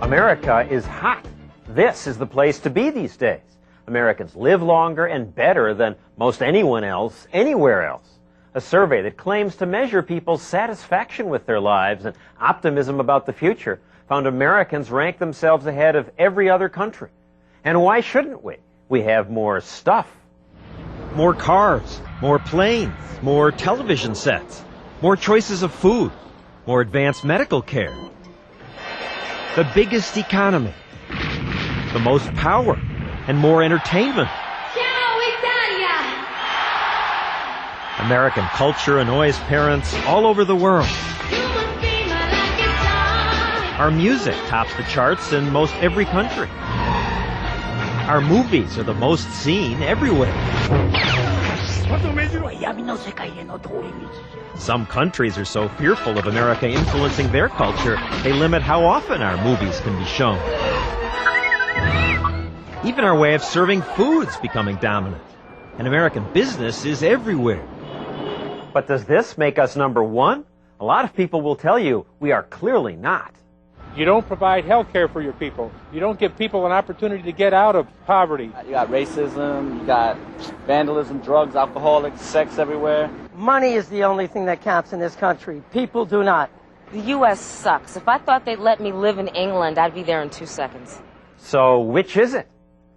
America is hot. This is the place to be these days. Americans live longer and better than most anyone else, anywhere else. A survey that claims to measure people's satisfaction with their lives and optimism about the future found Americans rank themselves ahead of every other country. And why shouldn't we? We have more stuff. More cars, more planes, more television sets, more choices of food, more advanced medical care. The biggest economy, the most power, and more entertainment. Ciao, Italia! American culture annoys parents all over the world. Our music tops the charts in most every country. Our movies are the most seen everywhere. Some countries are so fearful of America influencing their culture, they limit how often our movies can be shown. Even our way of serving food's becoming dominant. And American business is everywhere. But does this make us number one? A lot of people will tell you we are clearly not. You don't provide health care for your people. You don't give people an opportunity to get out of poverty. You got racism, you got vandalism, drugs, alcoholics, sex everywhere. Money is the only thing that counts in this country. People do not. The U.S. sucks. If I thought they'd let me live in England, I'd be there in 2 seconds. So which is it?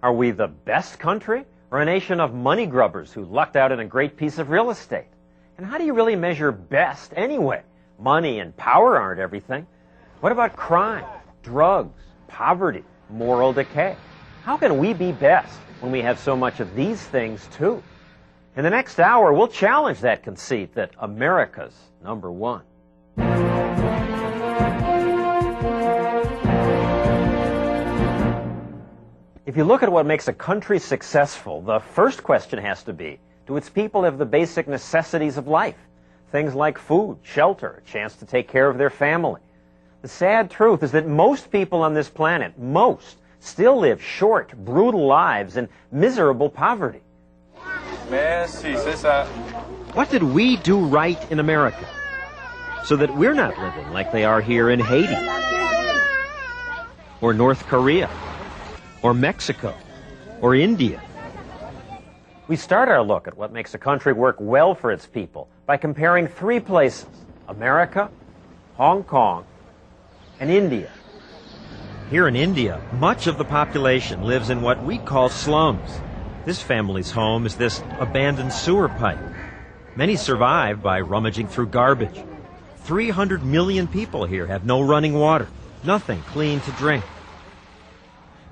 Are we the best country or a nation of money grubbers who lucked out in a great piece of real estate? And how do you really measure best anyway? Money and power aren't everything. What about crime, drugs, poverty, moral decay? How can we be best when we have so much of these things too? In the next hour, we'll challenge that conceit that America's number one. If you look at what makes a country successful, the first question has to be, do its people have the basic necessities of life? Things like food, shelter, a chance to take care of their family. The sad truth is that most people on this planet, still live short, brutal lives in miserable poverty. Merci, c'est ça. What did we do right in America so that we're not living like they are here in Haiti or North Korea or Mexico or India? We start our look at what makes a country work well for its people by comparing 3 places: America, Hong Kong, and India. Here in India, much of the population lives in what we call slums. This family's home is this abandoned sewer pipe. Many survive by rummaging through garbage. 300 million people here have no running water, nothing clean to drink.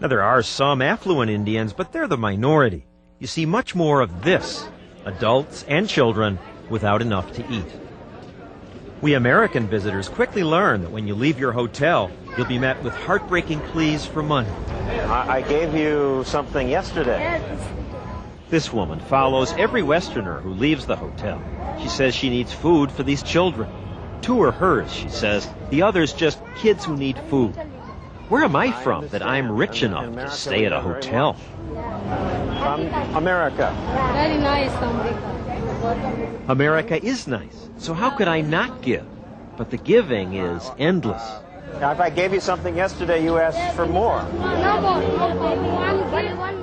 Now, there are some affluent Indians, but they're the minority. You see much more of this, adults and children without enough to eat. We American visitors quickly learn that when you leave your hotel, you'll be met with heartbreaking pleas for money. I gave you something yesterday. This woman follows every Westerner who leaves the hotel. She says she needs food for these children. 2 are hers, she says. The others just kids who need food. Where am I from that I'm rich enough to stay at a hotel? From America. Very nice, America. America is nice, so how could I not give? But the giving is endless. Now, if I gave you something yesterday, you asked for more.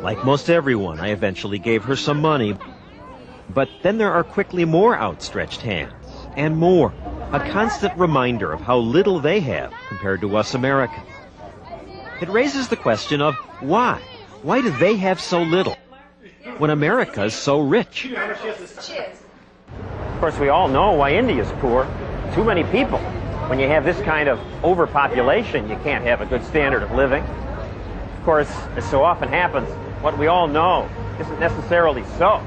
Like most everyone, I eventually gave her some money. But then there are quickly more outstretched hands, and more. A constant reminder of how little they have compared to us Americans. It raises the question of why? Why do they have so little when America's so rich? Of course, we all know why India's poor. Too many people. When you have this kind of overpopulation, you can't have a good standard of living. Of course, as so often happens, what we all know isn't necessarily so.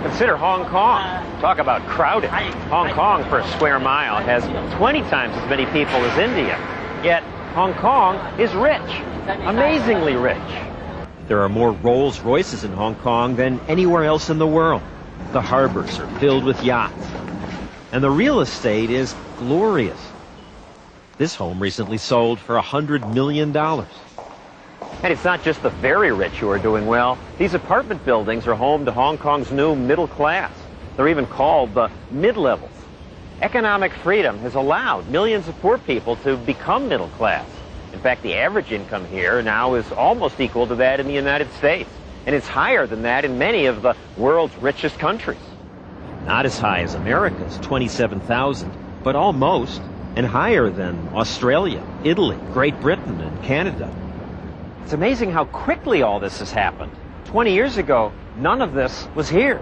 Consider Hong Kong. Talk about crowded. Hong Kong, per square mile, has 20 times as many people as India. Yet, Hong Kong is rich. Amazingly rich. There are more Rolls Royces in Hong Kong than anywhere else in the world. The harbors are filled with yachts. And the real estate is glorious. This home recently sold for $100 million. And it's not just the very rich who are doing well. These apartment buildings are home to Hong Kong's new middle class. They're even called the mid-levels. Economic freedom has allowed millions of poor people to become middle class. In fact, the average income here now is almost equal to that in the United States. And it's higher than that in many of the world's richest countries. Not as high as America's, 27,000, but almost, and higher than Australia, Italy, Great Britain, and Canada. It's amazing how quickly all this has happened. 20 years ago, none of this was here.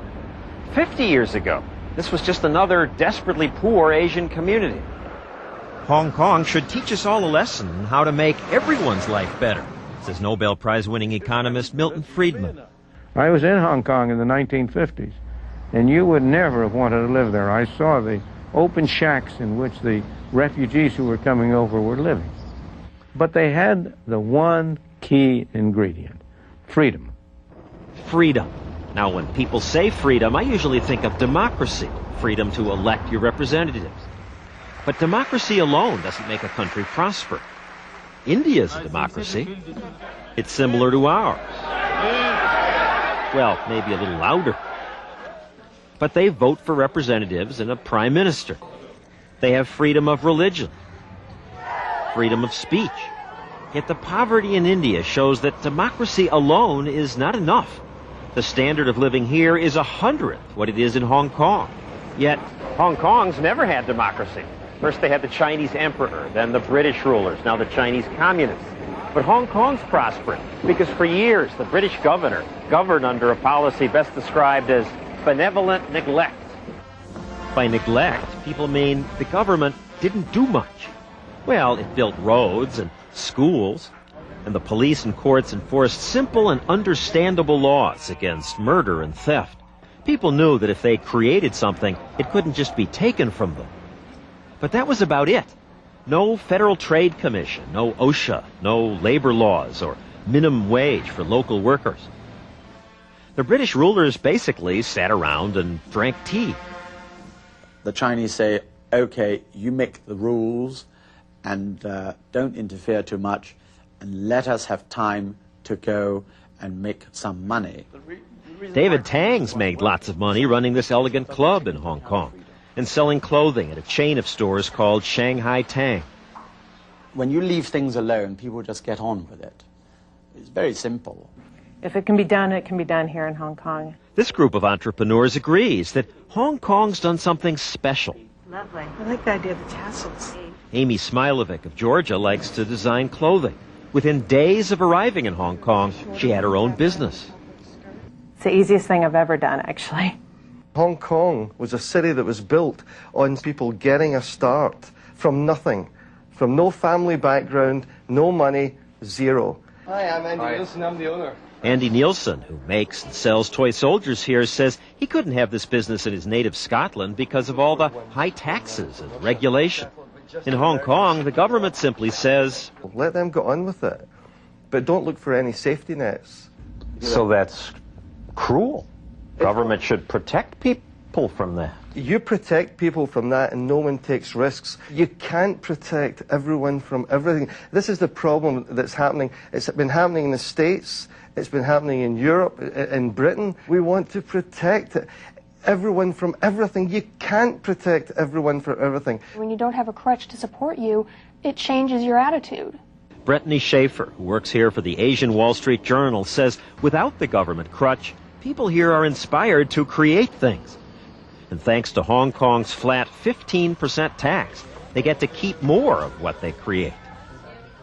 50 years ago, this was just another desperately poor Asian community. Hong Kong should teach us all a lesson on how to make everyone's life better, says Nobel Prize-winning economist Milton Friedman. I was in Hong Kong in the 1950s, and you would never have wanted to live there. I saw the open shacks in which the refugees who were coming over were living. But they had the one key ingredient: freedom. Freedom. Now, when people say freedom, I usually think of democracy, freedom to elect your representatives. But democracy alone doesn't make a country prosper. India's a democracy. It's similar to ours. Well, maybe a little louder. But they vote for representatives and a prime minister. They have freedom of religion, freedom of speech. Yet the poverty in India shows that democracy alone is not enough. The standard of living here is 100th what it is in Hong Kong. Yet Hong Kong's never had democracy. First they had the Chinese emperor, then the British rulers, now the Chinese communists. But Hong Kong's prospering because for years the British governor governed under a policy best described as benevolent neglect. By neglect, people mean the government didn't do much. Well, it built roads and schools, and the police and courts enforced simple and understandable laws against murder and theft. People knew that if they created something, it couldn't just be taken from them. But that was about it. No Federal Trade Commission, no OSHA, no labor laws or minimum wage for local workers. The British rulers basically sat around and drank tea. The Chinese say, okay, you make the rules and don't interfere too much and let us have time to go and make some money. David Tang's made lots of money running this elegant club in Hong Kong and selling clothing at a chain of stores called Shanghai Tang. When you leave things alone, people just get on with it. It's very simple. If it can be done, it can be done here in Hong Kong. This group of entrepreneurs agrees that Hong Kong's done something special. Lovely. I like the idea of the tassels. Amy Smilovic of Georgia likes to design clothing. Within days of arriving in Hong Kong, she had her own business. It's the easiest thing I've ever done, actually. Hong Kong was a city that was built on people getting a start from nothing, from no family background, no money, zero. Hi, I'm Andy Nielsen. I'm the owner. Andy Nielsen, who makes and sells toy soldiers here, says he couldn't have this business in his native Scotland because of all the high taxes and regulation. In Hong Kong, the government simply says, let them get on with it, but don't look for any safety nets. So that's cruel. Government should protect people from that. You protect people from that and no one takes risks. You can't protect everyone from everything. This is the problem that's happening. It's been happening in the States. It's been happening in Europe, in Britain. We want to protect everyone from everything. You can't protect everyone from everything. When you don't have a crutch to support you, it changes your attitude. Brittany Schaefer, who works here for the Asian Wall Street Journal, says without the government crutch, people here are inspired to create things. And thanks to Hong Kong's flat 15% tax, they get to keep more of what they create.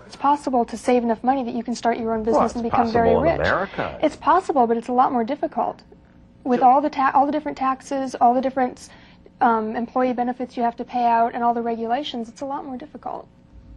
It's possible to save enough money that you can start your own business and become very rich. In America. It's possible, but it's a lot more difficult. With all the different taxes, all the different employee benefits you have to pay out, and all the regulations, it's a lot more difficult.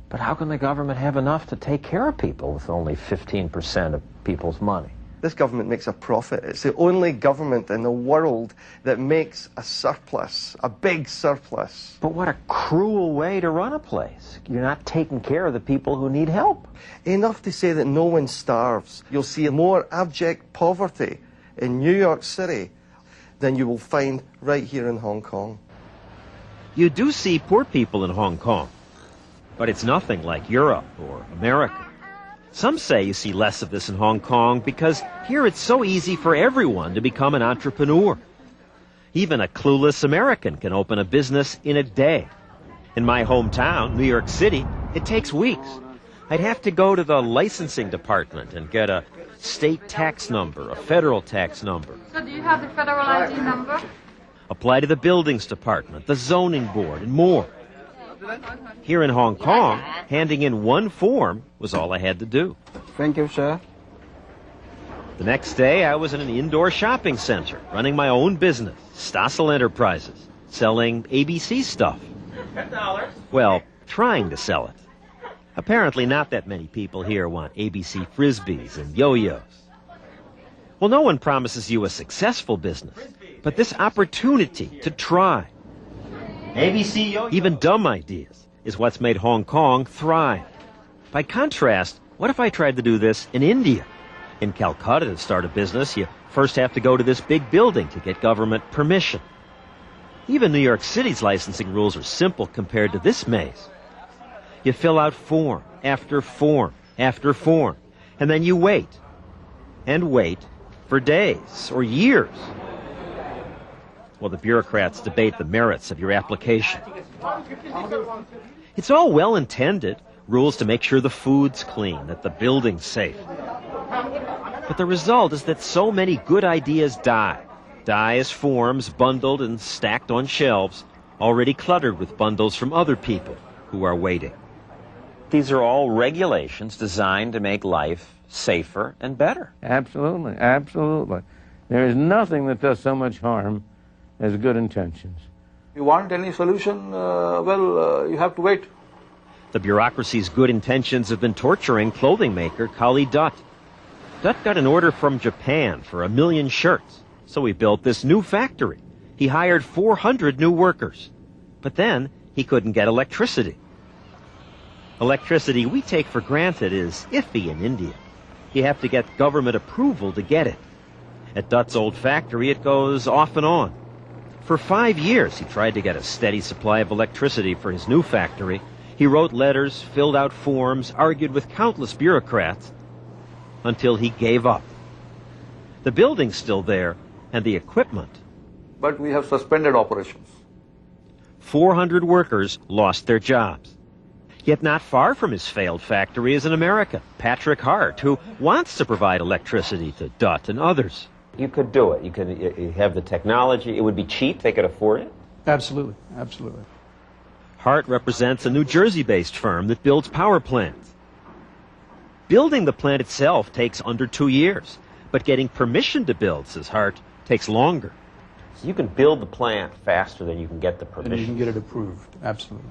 But how can the government have enough to take care of people with only 15% of people's money? This government makes a profit. It's the only government in the world that makes a surplus, a big surplus. But what a cruel way to run a place. You're not taking care of the people who need help. Enough to say that no one starves. You'll see more abject poverty in New York City than you will find right here in Hong Kong. You do see poor people in Hong Kong, but it's nothing like Europe or America. Some say you see less of this in Hong Kong because here it's so easy for everyone to become an entrepreneur. Even a clueless American can open a business in a day. In my hometown, New York City, it takes weeks. I'd have to go to the licensing department and get a state tax number, a federal tax number. So do you have the federal ID number? Apply to the buildings department, the zoning board, and more. Here in Hong Kong, handing in one form was all I had to do. Thank you, sir. The next day, I was in an indoor shopping center, running my own business, Stossel Enterprises, selling ABC stuff. $10. Well, trying to sell it. Apparently not that many people here want ABC Frisbees and yo-yos. Well, no one promises you a successful business, but this opportunity to try. ABC yo-yo. Even dumb ideas is what's made Hong Kong thrive. By contrast, what if I tried to do this in India? In Calcutta, to start a business, you first have to go to this big building to get government permission. Even New York City's licensing rules are simple compared to this maze. You fill out form after form after form, and then you wait and wait for days or years. Well, the bureaucrats debate the merits of your application. It's all well intended, rules to make sure the food's clean, that the building's safe. But the result is that so many good ideas die as forms bundled and stacked on shelves, already cluttered with bundles from other people who are waiting. These are all regulations designed to make life safer and better. Absolutely, absolutely. There is nothing that does so much harm as good intentions. You want any solution, you have to wait. The bureaucracy's good intentions have been torturing clothing maker Kali Dutt. Dutt got an order from Japan for 1 million shirts, so he built this new factory. He hired 400 new workers, but then he couldn't get electricity. Electricity we take for granted is iffy in India. You have to get government approval to get it. At Dutt's old factory, it goes off and on. For 5 years, he tried to get a steady supply of electricity for his new factory. He wrote letters, filled out forms, argued with countless bureaucrats, until he gave up. The building's still there, and the equipment. But we have suspended operations. 400 workers lost their jobs. Yet not far from his failed factory is an American, Patrick Hart, who wants to provide electricity to Dutt and others. You could do it. You have the technology. It would be cheap. They could afford it. Absolutely, absolutely. Hart represents a New Jersey-based firm that builds power plants. Building the plant itself takes under 2 years, but getting permission to build, says Hart, takes longer. So you can build the plant faster than you can get the permission. And you can get it approved, absolutely.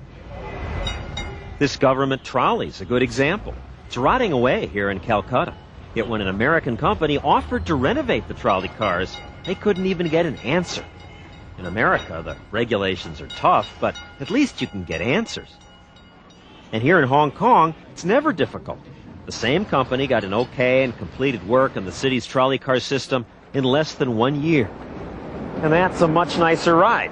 This government trolley's a good example. It's rotting away here in Calcutta. Yet when an American company offered to renovate the trolley cars, they couldn't even get an answer. In America, the regulations are tough, but at least you can get answers. And here in Hong Kong, it's never difficult. The same company got an okay and completed work on the city's trolley car system in less than 1 year. And that's a much nicer ride.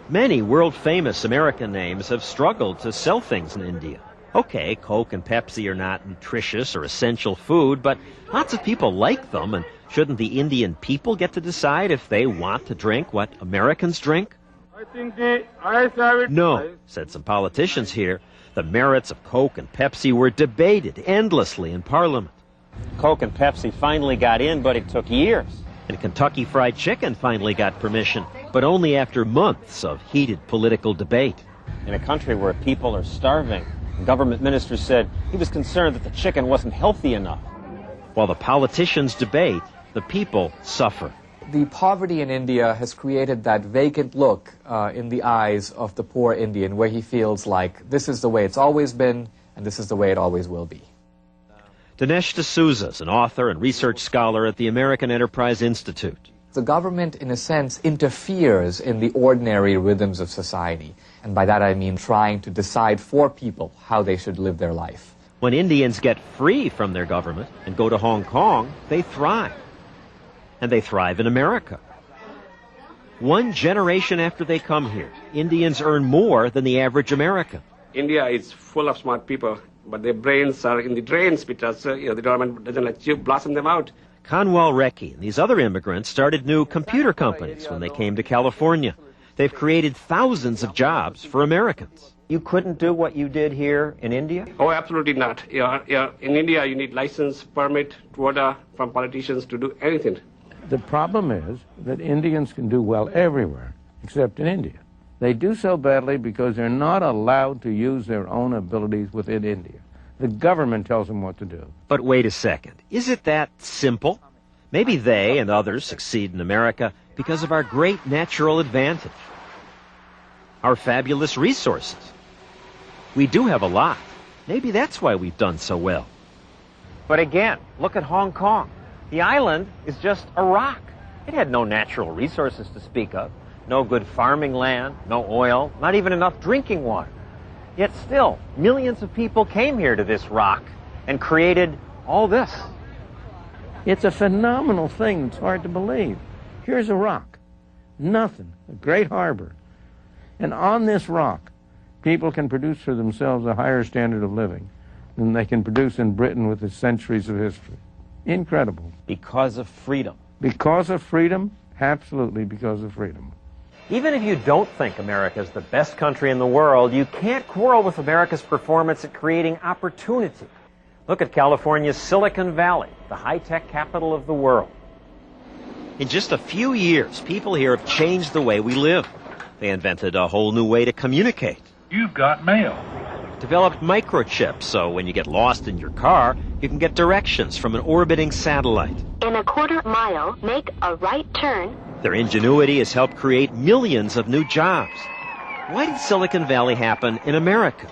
Many world-famous American names have struggled to sell things in India. Okay, Coke and Pepsi are not nutritious or essential food, but lots of people like them, and shouldn't the Indian people get to decide if they want to drink what Americans drink? I think the eyes have it. No, said some politicians here. The merits of Coke and Pepsi were debated endlessly in Parliament. Coke and Pepsi finally got in, but it took years. And Kentucky Fried Chicken finally got permission, but only after months of heated political debate. In a country where people are starving, the government minister said he was concerned that the chicken wasn't healthy enough. While the politicians debate, the people suffer. The poverty in India has created that vacant look in the eyes of the poor Indian, where he feels like this is the way it's always been, and this is the way it always will be. Dinesh D'Souza is an author and research scholar at the American Enterprise Institute. The government, in a sense, interferes in the ordinary rhythms of society. And by that I mean trying to decide for people how they should live their life. When Indians get free from their government and go to Hong Kong, they thrive. And they thrive in America. 1 generation after they come here, Indians earn more than the average American. India is full of smart people, but their brains are in the drains because the government doesn't let you blossom them out. Kanwal Recchi and these other immigrants started new computer companies when they came to California. They've created thousands of jobs for Americans. You couldn't do what you did here in India? Oh, absolutely not. In India, you need license, permit, quota from politicians to do anything. The problem is that Indians can do well everywhere, except in India. They do so badly because they're not allowed to use their own abilities within India. The government tells them what to do. But wait a second. Is it that simple? Maybe they and others succeed in America because of our great natural advantage, our fabulous resources. We do have a lot. Maybe that's why we've done so well. But again, look at Hong Kong. The island is just a rock. It had no natural resources to speak of, no good farming land, no oil, not even enough drinking water. Yet still, millions of people came here to this rock and created all this. It's a phenomenal thing. It's hard to believe. Here's a rock. Nothing. A great harbor. And on this rock, people can produce for themselves a higher standard of living than they can produce in Britain with its centuries of history. Incredible. Because of freedom. Because of freedom? Absolutely because of freedom. Even if you don't think America is the best country in the world, you can't quarrel with America's performance at creating opportunity. Look at California's Silicon Valley, the high-tech capital of the world. In just a few years, people here have changed the way we live. They invented a whole new way to communicate. You've got mail. Developed microchips, so when you get lost in your car, you can get directions from an orbiting satellite. In a quarter mile, make a right turn. Their ingenuity has helped create millions of new jobs. Why did Silicon Valley happen in America?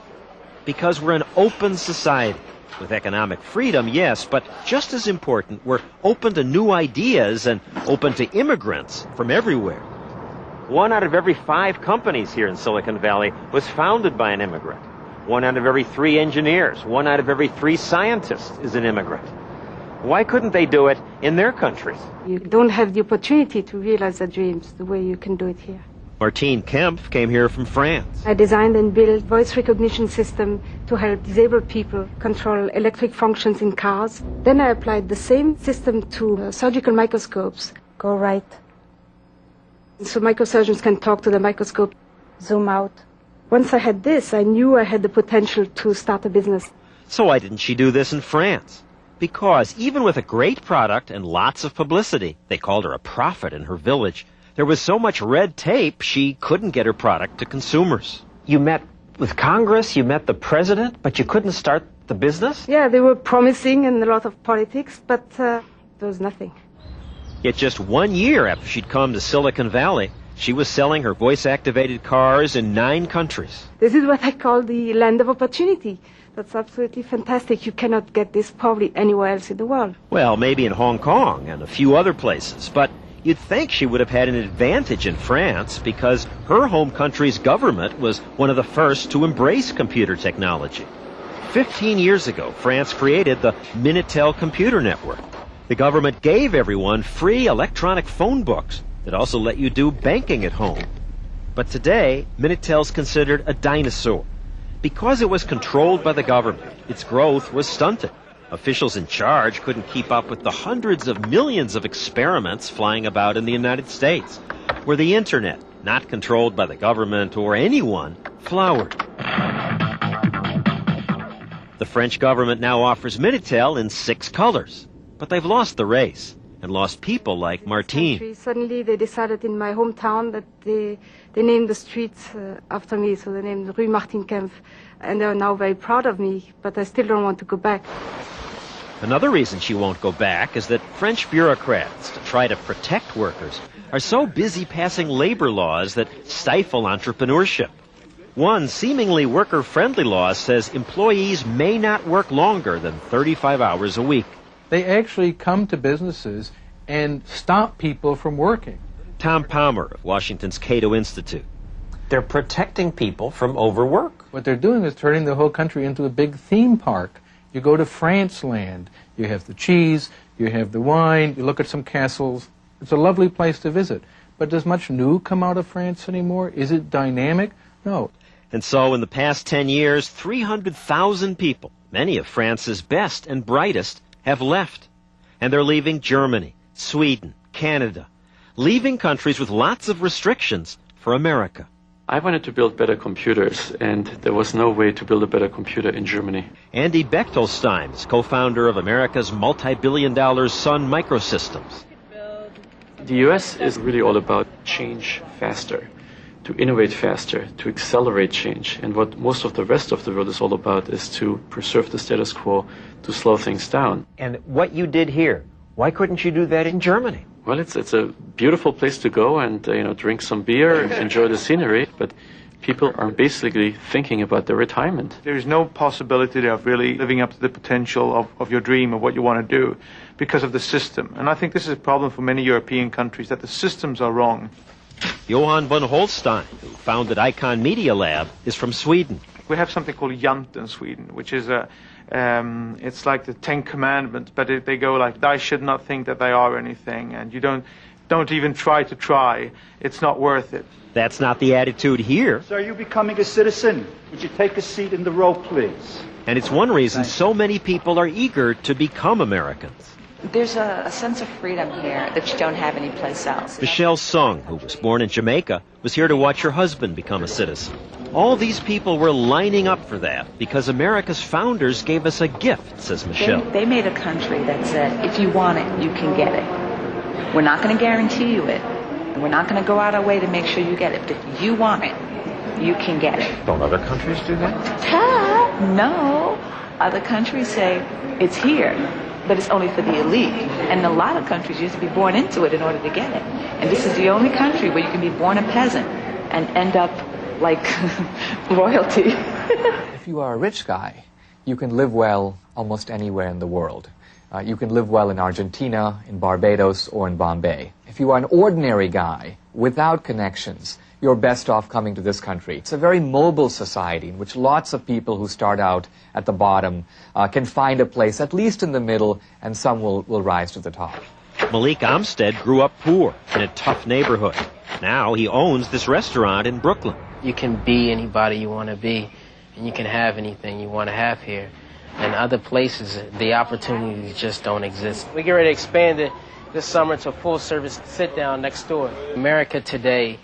Because we're an open society. With economic freedom, yes, but just as important, we're open to new ideas and open to immigrants from everywhere. 1 out of every 5 companies here in Silicon Valley was founded by an immigrant. 1 out of every 3 engineers, 1 out of every 3 scientists is an immigrant. Why couldn't they do it in their countries? You don't have the opportunity to realize their dreams the way you can do it here. Martine Kempf came here from France. I designed and built voice recognition system to help disabled people control electric functions in cars. Then I applied the same system to surgical microscopes. Go right. So microsurgeons can talk to the microscope. Zoom out. Once I had this, I knew I had the potential to start a business. So why didn't she do this in France? Because even with a great product and lots of publicity, they called her a prophet in her village, there was so much red tape she couldn't get her product to consumers. You met with Congress, you met the president, but you couldn't start the business? Yeah, they were promising and a lot of politics, but there was nothing. Yet just 1 year after she'd come to Silicon Valley, she was selling her voice-activated cars in 9 countries. This is what I call the land of opportunity. That's absolutely fantastic. You cannot get this probably anywhere else in the world. Well, maybe in Hong Kong and a few other places, but you'd think she would have had an advantage in France because her home country's government was one of the first to embrace computer technology. 15 years ago, France created the Minitel computer network. The government gave everyone free electronic phone books that also let you do banking at home. But today, Minitel's considered a dinosaur. Because it was controlled by the government, its growth was stunted. Officials in charge couldn't keep up with the hundreds of millions of experiments flying about in the United States, where the internet, not controlled by the government or anyone, flowered. The French government now offers Minitel in 6 colors, but they've lost the race and lost people like Martine. Suddenly they decided in my hometown that they named the streets after me, so they named Rue Martine Kempf, and they are now very proud of me, but I still don't want to go back. Another reason she won't go back is that French bureaucrats, to try to protect workers, are so busy passing labor laws that stifle entrepreneurship. One seemingly worker-friendly law says employees may not work longer than 35 hours a week. They actually come to businesses and stop people from working. Tom Palmer of Washington's Cato Institute. They're protecting people from overwork. What they're doing is turning the whole country into a big theme park. You go to France land, you have the cheese, you have the wine, you look at some castles. It's a lovely place to visit. But does much new come out of France anymore? Is it dynamic? No. And so in the past 10 years, 300,000 people, many of France's best and brightest, have left. And they're leaving Germany, Sweden, Canada, leaving countries with lots of restrictions for America. I wanted to build better computers, and there was no way to build a better computer in Germany. Andy Bechtolstein is co-founder of America's multi-billion-dollar Sun Microsystems. The US is really all about change faster, to innovate faster, to accelerate change. And what most of the rest of the world is all about is to preserve the status quo, to slow things down. And what you did here, why couldn't you do that in Germany? Well, it's a beautiful place to go and drink some beer, enjoy the scenery, but people are basically thinking about their retirement. There is no possibility of really living up to the potential of your dream of what you want to do because of the system. And I think this is a problem for many European countries, that the systems are wrong. Johan von Holstein, who founded Icon Media Lab, is from Sweden. We have something called Jant in Sweden, which is it's like the 10 Commandments, but they go like, "Thou should not think that they are anything," and you don't even try to try. It's not worth it. That's not the attitude here. So are you becoming a citizen? Would you take a seat in the row, please? And it's one reason so many people are eager to become Americans. There's a sense of freedom here that you don't have anyplace else. Michelle Sung, who was born in Jamaica, was here to watch her husband become a citizen. All these people were lining up for that because America's founders gave us a gift, says Michelle. They made a country that said, if you want it, you can get it. We're not going to guarantee you it. And we're not going to go out our way to make sure you get it. But if you want it, you can get it. Don't other countries do that? No. Other countries say, it's here, but it's only for the elite. And a lot of countries, you have to be born into it in order to get it. And this is the only country where you can be born a peasant and end up like royalty. If you are a rich guy, you can live well almost anywhere in the world. You can live well in Argentina, in Barbados, or in Bombay. If you are an ordinary guy without connections, you're best off coming to this country. It's a very mobile society in which lots of people who start out at the bottom can find a place, at least in the middle, and some will rise to the top. Malik Amstead grew up poor in a tough neighborhood. Now he owns this restaurant in Brooklyn. You can be anybody you want to be, and you can have anything you want to have here. And other places, the opportunities just don't exist. We get ready to expand it this summer to a full-service sit-down next door. America today,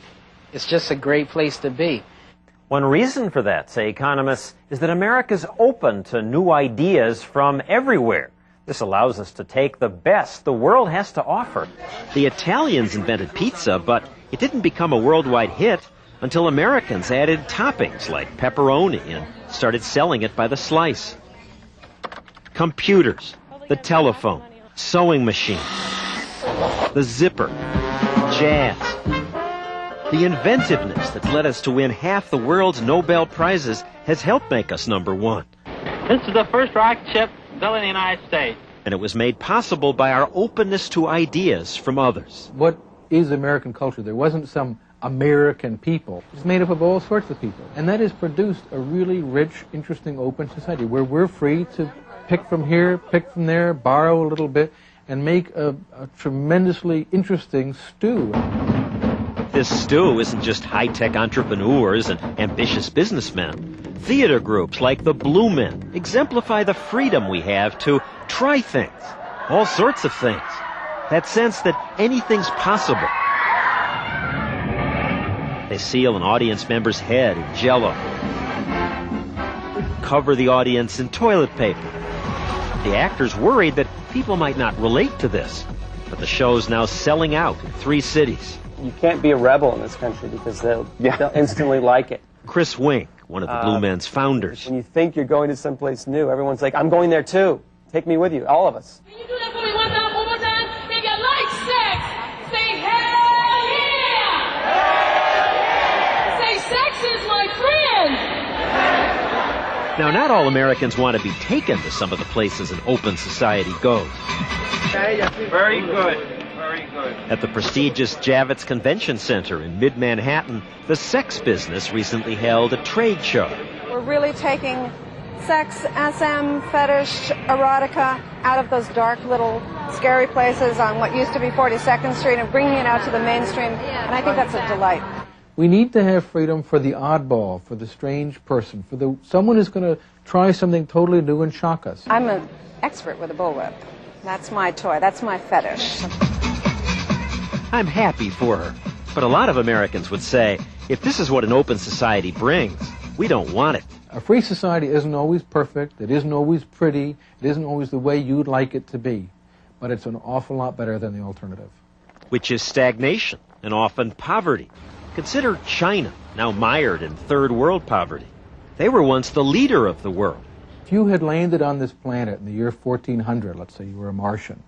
it's just a great place to be. One reason for that, say economists, is that America's open to new ideas from everywhere. This allows us to take the best the world has to offer. The Italians invented pizza, but it didn't become a worldwide hit until Americans added toppings like pepperoni and started selling it by the slice. Computers, the telephone, sewing machine, the zipper, jazz. The inventiveness that's led us to win half the world's Nobel Prizes has helped make us #1. This is the first rocket ship built in the United States. And it was made possible by our openness to ideas from others. What is American culture? There wasn't some American people. It's made up of all sorts of people. And that has produced a really rich, interesting, open society where we're free to pick from here, pick from there, borrow a little bit, and make a tremendously interesting stew. This stew isn't just high-tech entrepreneurs and ambitious businessmen. Theater groups like the Blue Men exemplify the freedom we have to try things, all sorts of things. That sense that anything's possible. They seal an audience member's head in Jell-O, cover the audience in toilet paper. The actors worried that people might not relate to this, but the show's now selling out in 3 cities. You can't be a rebel in this country because they'll instantly like it. Chris Wink, one of the Blue Men's founders. When you think you're going to someplace new, everyone's like, I'm going there too. Take me with you, all of us. Can you do that for me one more time? If you like sex, say hell yeah! Say sex is my friend! Now, not all Americans want to be taken to some of the places an open society goes. Very good. Very good. At the prestigious Javits Convention Center in mid-Manhattan, the sex business recently held a trade show. We're really taking sex, SM, fetish, erotica out of those dark little scary places on what used to be 42nd Street and bringing it out to the mainstream, and I think that's a delight. We need to have freedom for the oddball, for the strange person, for someone who's going to try something totally new and shock us. I'm an expert with a bullwhip. That's my toy. That's my fetish. I'm happy for her, but a lot of Americans would say If this is what an open society brings, we don't want it. A free society isn't always perfect, it isn't always pretty, it isn't always the way you'd like it to be, but it's an awful lot better than the alternative. Which is stagnation and often poverty. Consider China, now mired in third world poverty. They were once the leader of the world. If you had landed on this planet in the year 1400, let's say you were a Martian,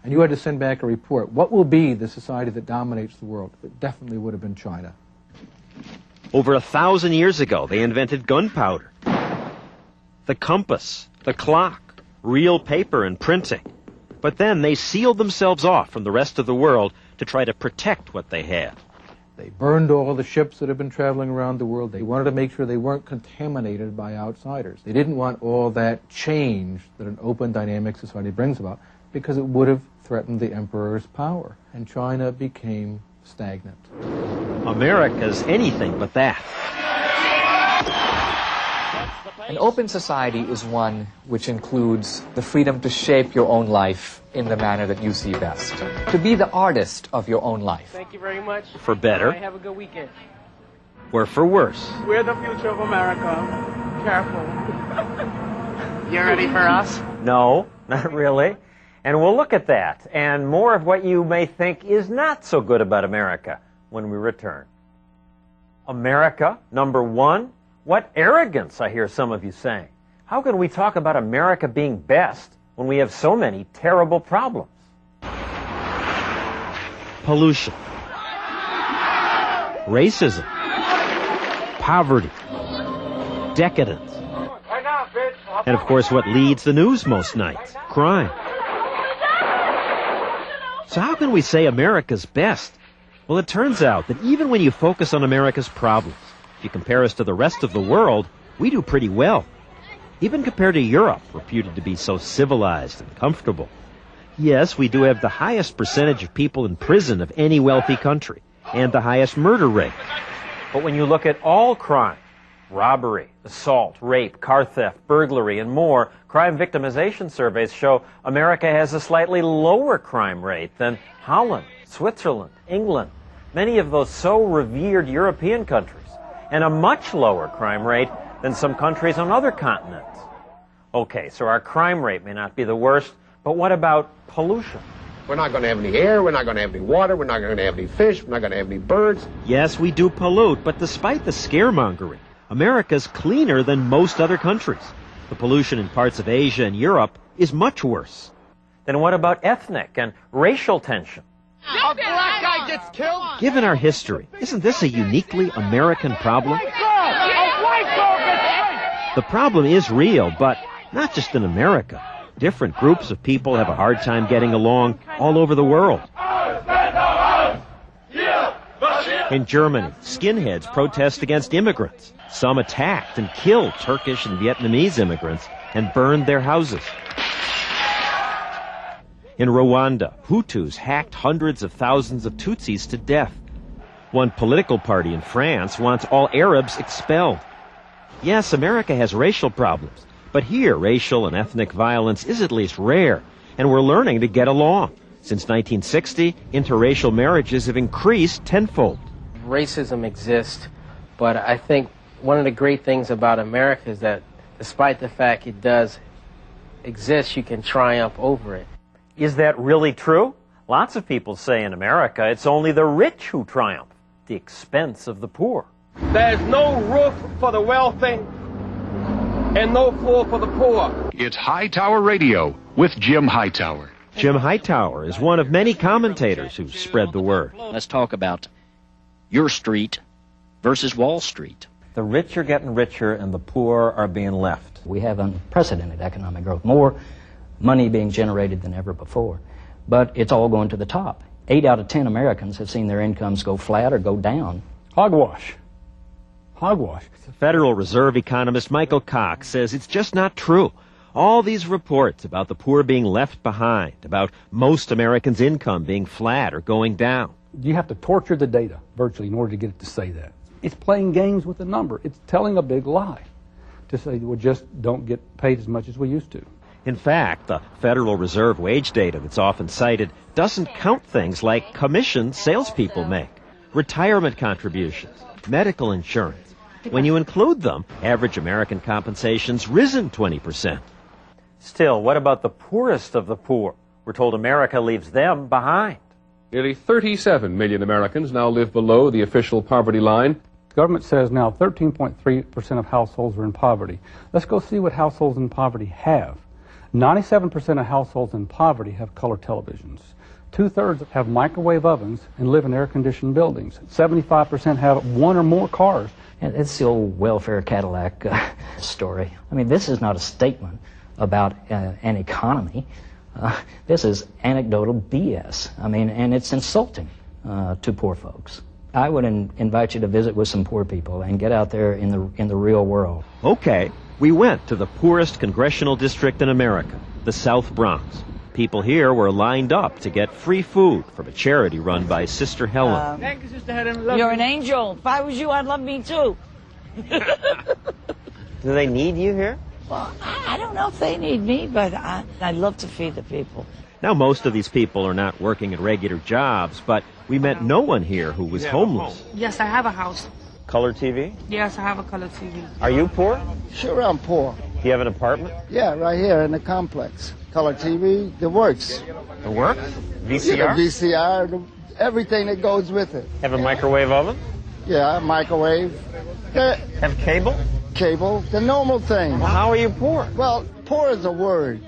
and you had to send back a report, what will be the society that dominates the world? It definitely would have been China. Over 1,000 years ago, they invented gunpowder, the compass, the clock, real paper and printing. But then they sealed themselves off from the rest of the world to try to protect what they had. They burned all the ships that had been traveling around the world. They wanted to make sure they weren't contaminated by outsiders. They didn't want all that change that an open, dynamic society brings about, because it would have threatened the emperor's power. And China became stagnant. America's anything but that. An open society is one which includes the freedom to shape your own life in the manner that you see best. To be the artist of your own life. Thank you very much. For better. Have a good weekend. Or for worse. We're the future of America. Careful. You ready for us? No, not really. And we'll look at that and more of what you may think is not so good about America when we return. America, number one? What arrogance, I hear some of you saying. How can we talk about America being best when we have so many terrible problems? Pollution, racism, poverty, decadence, and of course what leads the news most nights, crime. So how can we say America's best? Well, it turns out that even when you focus on America's problems, if you compare us to the rest of the world, we do pretty well. Even compared to Europe, reputed to be so civilized and comfortable. Yes, we do have the highest percentage of people in prison of any wealthy country, and the highest murder rate. But when you look at all crime, robbery, assault, rape, car theft, burglary, and more, crime victimization surveys show America has a slightly lower crime rate than Holland, Switzerland, England, many of those so revered European countries, and a much lower crime rate than some countries on other continents. Okay, so our crime rate may not be the worst, but what about pollution? We're not going to have any air, we're not going to have any water, we're not going to have any fish, we're not going to have any birds. Yes, we do pollute, but despite the scaremongering, America's cleaner than most other countries. The pollution in parts of Asia and Europe is much worse. Then what about ethnic and racial tension? A black guy gets killed? Given our history, isn't this a uniquely American problem? The problem is real, but not just in America. Different groups of people have a hard time getting along all over the world. In Germany, skinheads protest against immigrants. Some attacked and killed Turkish and Vietnamese immigrants and burned their houses. In Rwanda, Hutus hacked hundreds of thousands of Tutsis to death. One political party in France wants all Arabs expelled. Yes, America has racial problems, but here racial and ethnic violence is at least rare, and we're learning to get along. Since 1960, interracial marriages have increased tenfold. Racism exists, but I think one of the great things about America is that despite the fact it does exist, you can triumph over it. Is that really true? Lots of people say in America it's only the rich who triumph at the expense of the poor. There's no roof for the wealthy and no floor for the poor. It's Hightower Radio with Jim Hightower. Jim Hightower is one of many commentators who spread the word. Let's talk about your street versus Wall Street. The rich are getting richer and the poor are being left. We have unprecedented economic growth, more money being generated than ever before. But it's all going to the top. 8 out of 10 Americans have seen their incomes go flat or go down. Hogwash. Hogwash. Federal Reserve economist Michael Cox says it's just not true. All these reports about the poor being left behind, about most Americans' income being flat or going down. You have to torture the data, virtually, in order to get it to say that. It's playing games with the number. It's telling a big lie to say we just don't get paid as much as we used to. In fact, the Federal Reserve wage data that's often cited doesn't count things like commissions salespeople make. retirement contributions, medical insurance. When you include them, average American compensation's risen 20%. Still, what about the poorest of the poor? We're told America leaves them behind. Nearly 37 million Americans now live below the official poverty line. The government says now 13.3% of households are in poverty. Let's go see what households in poverty have. 97% of households in poverty have color televisions. 2/3 have microwave ovens and live in air-conditioned buildings. 75% have one or more cars. And it's the old welfare Cadillac story. I mean, this is not a statement about an economy. This is anecdotal BS. I mean, and it's insulting to poor folks. I would invite you to visit with some poor people and get out there in the real world. Okay, we went to the poorest congressional district in America, the South Bronx. People here were lined up to get free food from a charity run by Sister Helen. Thank you, Sister Helen. You're an angel. If I was you, I'd love me too. Do they need you here? Well, I don't know if they need me, but I'd love to feed the people. Now, most of these people are not working at regular jobs, but we met no one here who was homeless. Yes, I have a house. Color TV? Yes, I have a color TV. Are you poor? Sure, I'm poor. Do you have an apartment? Yeah, right here in the complex. Color TV, the works. The works? VCR? Yeah, VCR, everything that goes with it. Have a microwave oven? Yeah, microwave. Have cable? Cable, the normal thing. Well, how are you poor? Well, poor is a word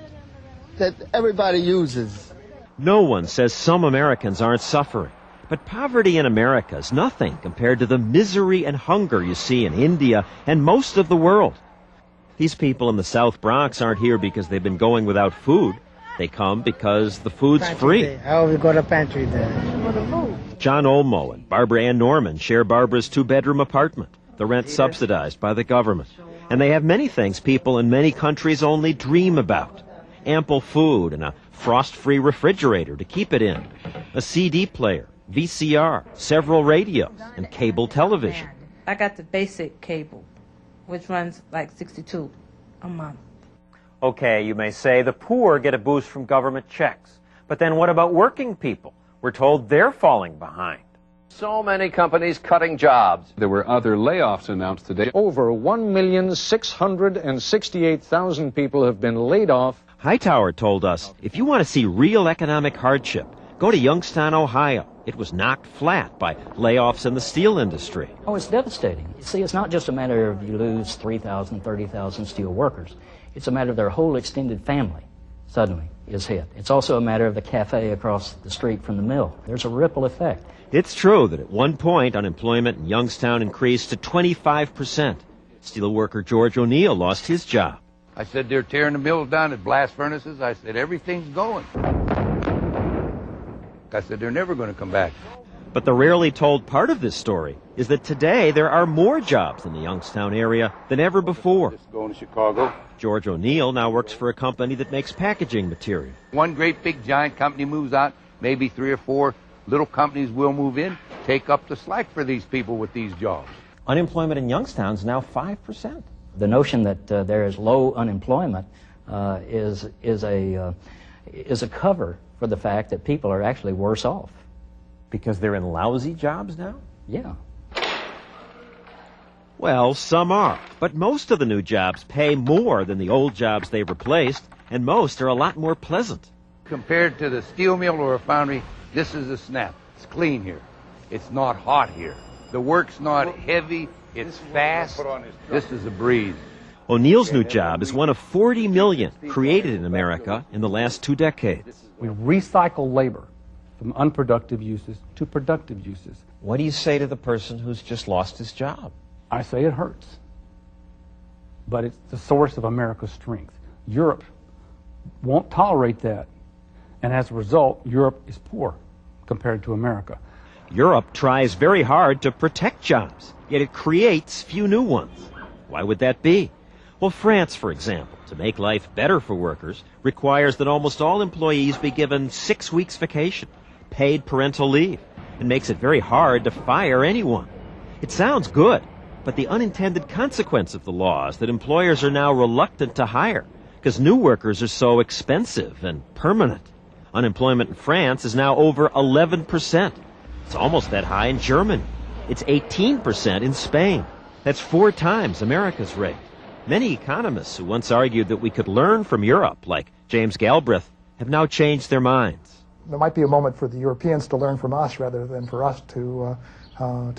that everybody uses. No one says some Americans aren't suffering. But poverty in America is nothing compared to the misery and hunger you see in India and most of the world. These people in the South Bronx aren't here because they've been going without food. They come because the food's free. Oh, we go to pantry there. John Olmo and Barbara Ann Norman share Barbara's two-bedroom apartment. The rent subsidized by the government. And they have many things people in many countries only dream about. Ample food and a frost-free refrigerator to keep it in. A CD player, VCR, several radios, and cable television. I got the basic cable, which runs like $62 a month. Okay, you may say the poor get a boost from government checks. But then what about working people? We're told they're falling behind. So many companies cutting jobs. There were other layoffs announced today. Over 1,668,000 people have been laid off. Hightower told us, if you want to see real economic hardship, go to Youngstown, Ohio. It was knocked flat by layoffs in the steel industry. Oh, it's devastating. See, it's not just a matter of you lose 3,000, 30,000 steel workers. It's a matter of their whole extended family suddenly is hit. It's also a matter of the cafe across the street from the mill. There's a ripple effect. It's true that at one point unemployment in Youngstown increased to 25%. Steelworker George O'Neill lost his job. I said, they're tearing the mills down at blast furnaces. I said, everything's going. I said, they're never going to come back. But the rarely told part of this story is that today there are more jobs in the Youngstown area than ever before. Just going to Chicago. George O'Neill now works for a company that makes packaging material. One great big giant company moves out, maybe 3 or 4 little companies will move in, take up the slack for these people with these jobs. Unemployment in Youngstown is now 5%. The notion that there is low unemployment is a cover for the fact that people are actually worse off. Because they're in lousy jobs now? Yeah. Well, some are, but most of the new jobs pay more than the old jobs they've replaced, and most are a lot more pleasant. Compared to the steel mill or a foundry, this is a snap. It's clean here. It's not hot here. The work's not heavy. It's fast. This is a breeze. O'Neill's new job is one of 40 million created in America in the last 2 decades. We recycle labor from unproductive uses to productive uses. What do you say to the person who's just lost his job? I say it hurts, but it's the source of America's strength. Europe won't tolerate that, and as a result, Europe is poor compared to America. Europe tries very hard to protect jobs, yet it creates few new ones. Why would that be? Well, France, for example, to make life better for workers, requires that almost all employees be given 6 weeks vacation, paid parental leave, and makes it very hard to fire anyone. It sounds good, but the unintended consequence of the law is that employers are now reluctant to hire because new workers are so expensive and permanent. Unemployment in France is now over 11%. It's almost that high in Germany. It's 18% in Spain. That's 4 times America's rate. Many economists who once argued that we could learn from Europe, like James Galbraith, have now changed their minds. There might be a moment for the Europeans to learn from us rather than for us to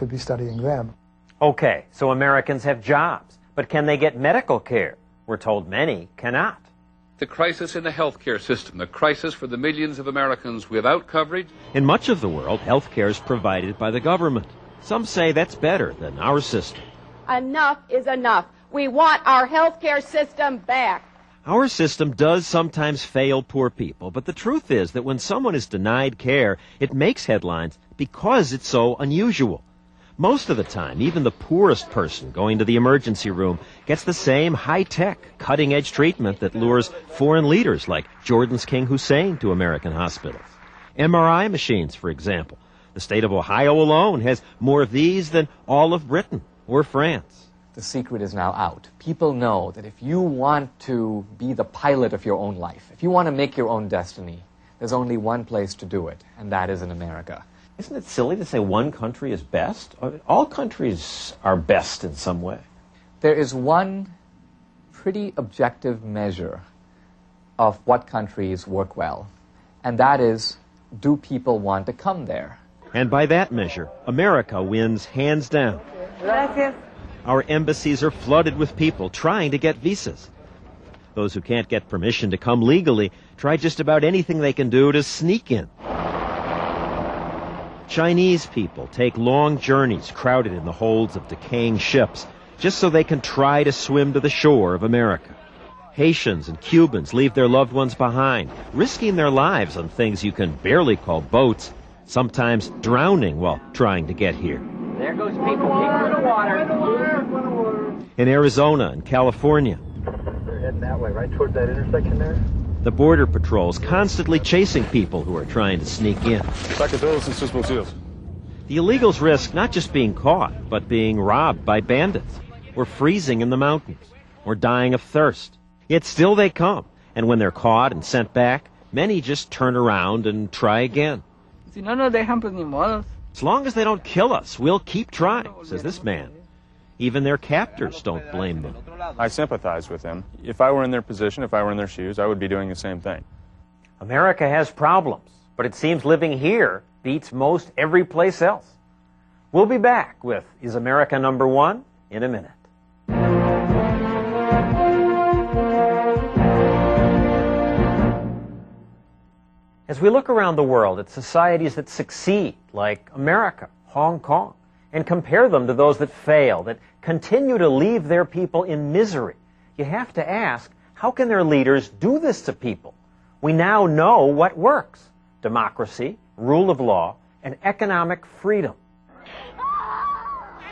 be studying them. Okay, so Americans have jobs, but can they get medical care? We're told many cannot. The crisis in the healthcare system, the crisis for the millions of Americans without coverage. In much of the world, health care is provided by the government. Some say that's better than our system. Enough is enough. We want our health care system back. Our system does sometimes fail poor people, but the truth is that when someone is denied care, it makes headlines because it's so unusual. Most of the time, even the poorest person going to the emergency room gets the same high-tech, cutting-edge treatment that lures foreign leaders like Jordan's King Hussein to American hospitals. MRI machines, for example. The state of Ohio alone has more of these than all of Britain or France. The secret is now out. People know that if you want to be the pilot of your own life, if you want to make your own destiny, there's only one place to do it, and that is in America. Isn't it silly to say one country is best? All countries are best in some way. There is one pretty objective measure of what countries work well, and that is, do people want to come there? And by that measure, America wins hands down. Gracias. Our embassies are flooded with people trying to get visas. Those who can't get permission to come legally try just about anything they can do to sneak in. Chinese people take long journeys crowded in the holds of decaying ships just so they can try to swim to the shore of America. Haitians and Cubans leave their loved ones behind, risking their lives on things you can barely call boats, sometimes drowning while trying to get here. There goes people. Keep the water. In Arizona and California, They're heading that way, right towards that intersection there. the Border Patrol's constantly chasing people who are trying to sneak in. The illegals risk not just being caught, but being robbed by bandits, or freezing in the mountains, or dying of thirst. Yet still they come, and when they're caught and sent back, many just turn around and try again. Si no nos dejan, pues ni modo. As long as they don't kill us, we'll keep trying, says this man. Even their captors don't blame them. I sympathize with them. If I were in their position, if I were in their shoes, I would be doing the same thing. America has problems, but it seems living here beats most every place else. We'll be back with Is America Number One in a minute. As we look around the world at societies that succeed, like America, Hong Kong, and compare them to those that fail, that continue to leave their people in misery, you have to ask, how can their leaders do this to people? We now know what works: democracy, rule of law, and economic freedom.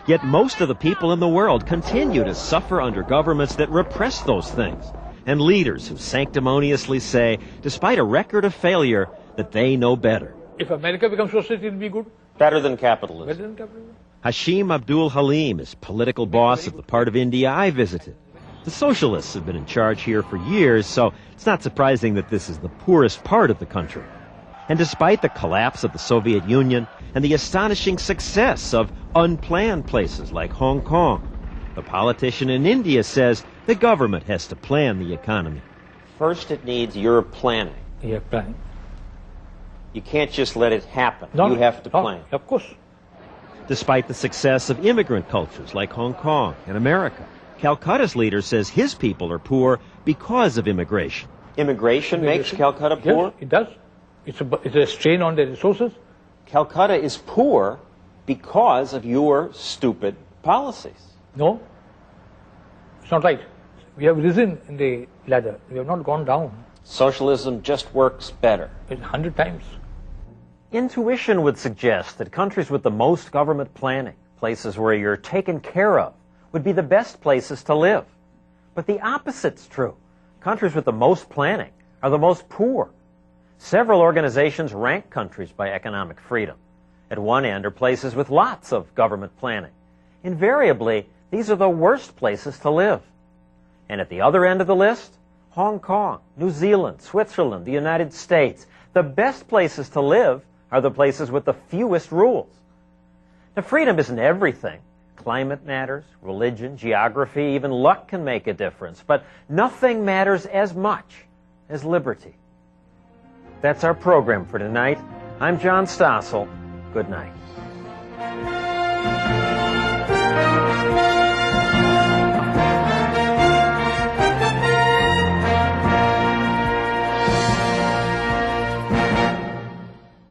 Yet most of the people in the world continue to suffer under governments that repress those things, and leaders who sanctimoniously say, despite a record of failure, that they know better. If America becomes socialist, it will be good. Better than capitalism. Better than capitalism. Hashim Abdul Halim is political boss of the part of India I visited. The socialists have been in charge here for years, so it's not surprising that this is the poorest part of the country. And despite the collapse of the Soviet Union and the astonishing success of unplanned places like Hong Kong, the politician in India says the government has to plan the economy. First, it needs your planning. Yeah, planning. You can't just let it happen. No, you have to plan. Of course. Despite the success of immigrant cultures like Hong Kong and America, Calcutta's leader says his people are poor because of immigration. Immigration makes Calcutta poor? Yes, it does. It's a strain on the resources. Calcutta is poor because of your stupid policies. No, it's not right. We have risen in the ladder. We have not gone down. Socialism just works better. 100 times. Intuition would suggest that countries with the most government planning, places where you're taken care of, would be the best places to live. But the opposite's true. Countries with the most planning are the most poor. Several organizations rank countries by economic freedom. At one end are places with lots of government planning. Invariably, these are the worst places to live. And at the other end of the list, Hong Kong, New Zealand, Switzerland, the United States, the best places to live are the places with the fewest rules. Now, freedom isn't everything. Climate matters, religion, geography, even luck can make a difference. But nothing matters as much as liberty. That's our program for tonight. I'm John Stossel. Good night.